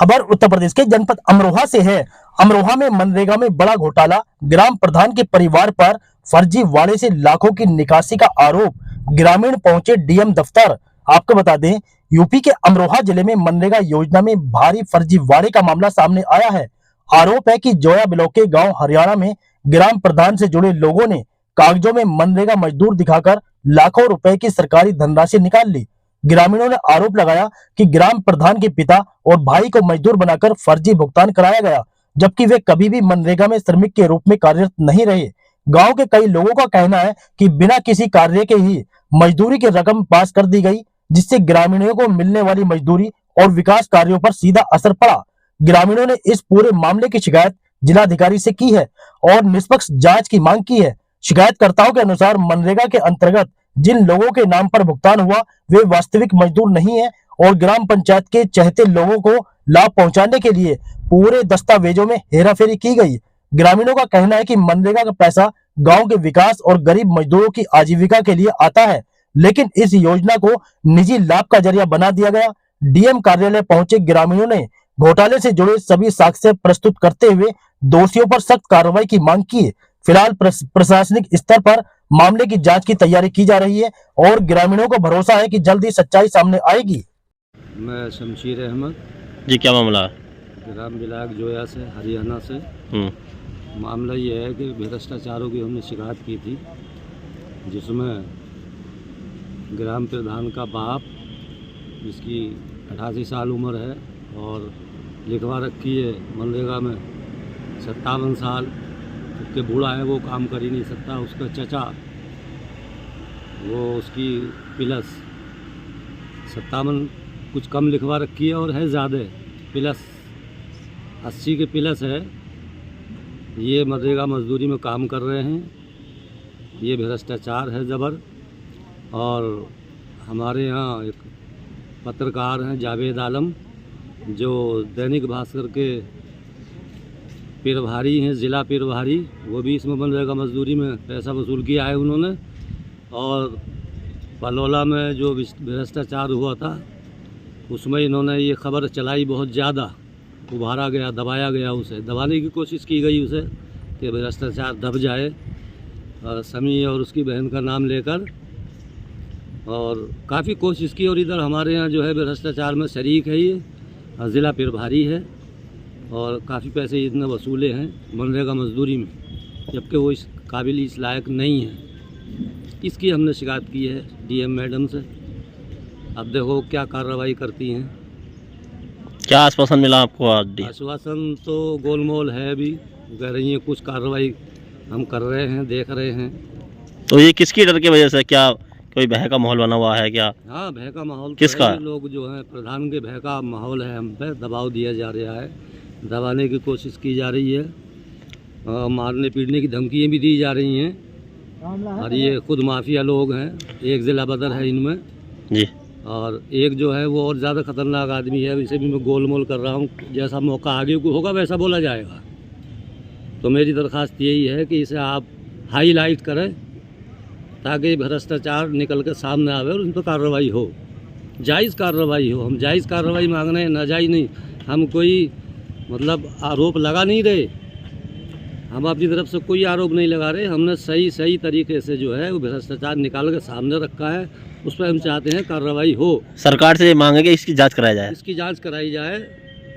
खबर उत्तर प्रदेश के जनपद अमरोहा से है। अमरोहा में मनरेगा में बड़ा घोटाला, ग्राम प्रधान के परिवार पर फर्जी वाड़े से लाखों की निकासी का आरोप, ग्रामीण पहुंचे डीएम दफ्तर। आपको बता दें, यूपी के अमरोहा जिले में मनरेगा योजना में भारी फर्जी वाड़े का मामला सामने आया है। आरोप है कि जोया ब्लॉक के गांव हरियाणा में ग्राम प्रधान से जुड़े लोगों ने कागजों में मनरेगा मजदूर दिखाकर लाखों रुपए की सरकारी धनराशि निकाल ली। ग्रामीणों ने आरोप लगाया कि ग्राम प्रधान के पिता और भाई को मजदूर बनाकर फर्जी भुगतान कराया गया, जबकि वे कभी भी मनरेगा में श्रमिक के रूप में कार्यरत नहीं रहे। गांव के कई लोगों का कहना है कि बिना किसी कार्य के ही मजदूरी की रकम पास कर दी गई, जिससे ग्रामीणों को मिलने वाली मजदूरी और विकास कार्यों पर सीधा असर पड़ा। ग्रामीणों ने इस पूरे मामले की शिकायत जिलाधिकारी से की है और निष्पक्ष जांच की मांग की है। शिकायतकर्ताओं के अनुसार मनरेगा के अंतर्गत जिन लोगों के नाम पर भुगतान हुआ वे वास्तविक मजदूर नहीं है और ग्राम पंचायत के चहेते लोगों को लाभ पहुंचाने के लिए पूरे दस्तावेजों में हेराफेरी की गई। ग्रामीणों का कहना है कि मनरेगा का पैसा गांव के विकास और गरीब मजदूरों की आजीविका के लिए आता है, लेकिन इस योजना को निजी लाभ का जरिया बना दिया गया। डीएम कार्यालय पहुंचे ग्रामीणों ने घोटाले से जुड़े सभी साक्ष्य प्रस्तुत करते हुए दोषियों पर सख्त कार्रवाई की मांग की। फिलहाल प्रशासनिक स्तर पर मामले की जांच की तैयारी की जा रही है और ग्रामीणों को भरोसा है कि जल्द ही सच्चाई सामने आएगी। मैं शमशीर अहमद जी, क्या मामला? ग्राम विलायक जोया से, हरियाणा से। मामला ये है कि भ्रष्टाचारों की हमने शिकायत की थी, जिसमें ग्राम प्रधान का बाप, जिसकी 88 साल उम्र है और लिखवा रखी है मनरेगा में 57 साल, जबकि बूढ़ा है, वो काम कर ही नहीं सकता। उसका चचा, वो उसकी प्लस 57 कुछ कम लिखवा रखी है और है ज़्यादा, प्लस 80 के प्लस है। ये मनरेगा मजदूरी में काम कर रहे हैं। ये भ्रष्टाचार है ज़बर। और हमारे यहाँ एक पत्रकार हैं जावेद आलम, जो दैनिक भास्कर के प्रभारी हैं, ज़िला प्रभारी, वो भी इसमें मनरेगा मजदूरी में पैसा वसूल किया है उन्होंने। और पलोला में जो भ्रष्टाचार हुआ था उसमें इन्होंने ये खबर चलाई, बहुत ज़्यादा उभारा गया, दबाया गया, उसे दबाने की कोशिश की गई उसे कि भ्रष्टाचार दब जाए। समी और उसकी बहन का नाम लेकर और काफ़ी कोशिश की। और इधर हमारे यहाँ जो है भ्रष्टाचार में शरीक है ये ज़िला प्रभारी है और काफ़ी पैसे इतने वसूले हैं मनरेगा मजदूरी में, जबकि वो इस काबिल, इस लायक नहीं है। इसकी हमने शिकायत की है डीएम मैडम से। अब देखो क्या कार्रवाई करती हैं। क्या आश्वासन मिला आपको आज? आश्वासन तो गोलमोल है, अभी कह रही हैं कुछ कार्रवाई हम कर रहे हैं, देख रहे हैं। तो ये किसकी डर की वजह से? क्या कोई भय का माहौल बना हुआ है क्या? हाँ, भय का माहौल किसका? तो लोग जो हैं प्रधान के भय का माहौल है, हम पे दबाव दिया जा रहा है, दबाने की कोशिश की जा रही है, मारने पीटने की धमकियाँ भी दी जा रही हैं। और ये खुद माफिया लोग हैं, एक ज़िला बदर है इनमें जी, और एक जो है वो और ज़्यादा खतरनाक आदमी है। इसे भी मैं गोलमोल कर रहा हूँ, जैसा मौका आगे को होगा वैसा बोला जाएगा। तो मेरी दरख्वास्त यही है कि इसे आप हाईलाइट करें ताकि भ्रष्टाचार निकल के सामने आवे और उन पर कार्रवाई हो, जायज़ कार्रवाई हो। हम जायज़ कार्रवाई मांग रहे हैं, नाजायज़ नहीं। हम कोई मतलब आरोप लगा नहीं रहे, हम अपनी तरफ से कोई आरोप नहीं लगा रहे। हमने सही तरीके से जो है वो भ्रष्टाचार निकाल के सामने रखा है, उस पर हम चाहते हैं कार्रवाई हो। सरकार से मांगे कि इसकी जांच कराई जाए। इसकी जांच कराई जाए,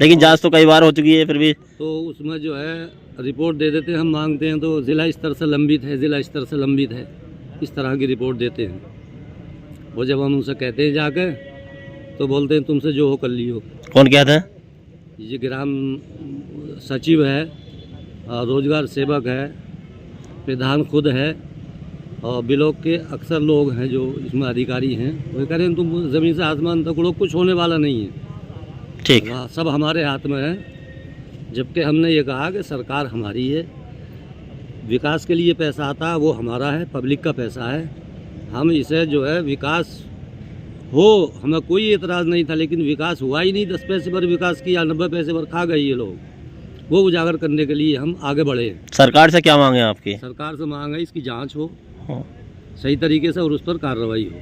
लेकिन जांच तो कई बार हो चुकी है, फिर भी तो उसमें जो है रिपोर्ट दे देते हैं। हम मांगते हैं तो ज़िला स्तर से लंबित है, ज़िला स्तर से लंबित है, इस तरह की रिपोर्ट देते हैं। वो जब हम उनसे कहते हैं जाके, तो बोलते हैं तुमसे जो हो कर लियो। कौन कहते हैं? ये ग्राम सचिव है, रोजगार सेवक है, प्रधान खुद है और ब्लॉक के अक्सर लोग हैं जो इसमें अधिकारी हैं। वो कह रहे हैं तुम ज़मीन से आसमान तक उड़ो, कुछ होने वाला नहीं है। ठीक, सब हमारे हाथ में है। जबकि हमने ये कहा कि सरकार हमारी है, विकास के लिए पैसा आता है वो हमारा है, पब्लिक का पैसा है। हम इसे जो है विकास हो, हमें कोई एतराज़ नहीं था, लेकिन विकास हुआ ही नहीं। 10 पैसे पर विकास किया, 90 पैसे पर खा गए ये लोग। वो उजागर करने के लिए हम आगे बढ़े। सरकार से क्या मांगे आपकी? सरकार से मांग है इसकी जांच हो सही तरीके से और उस पर कार्रवाई हो।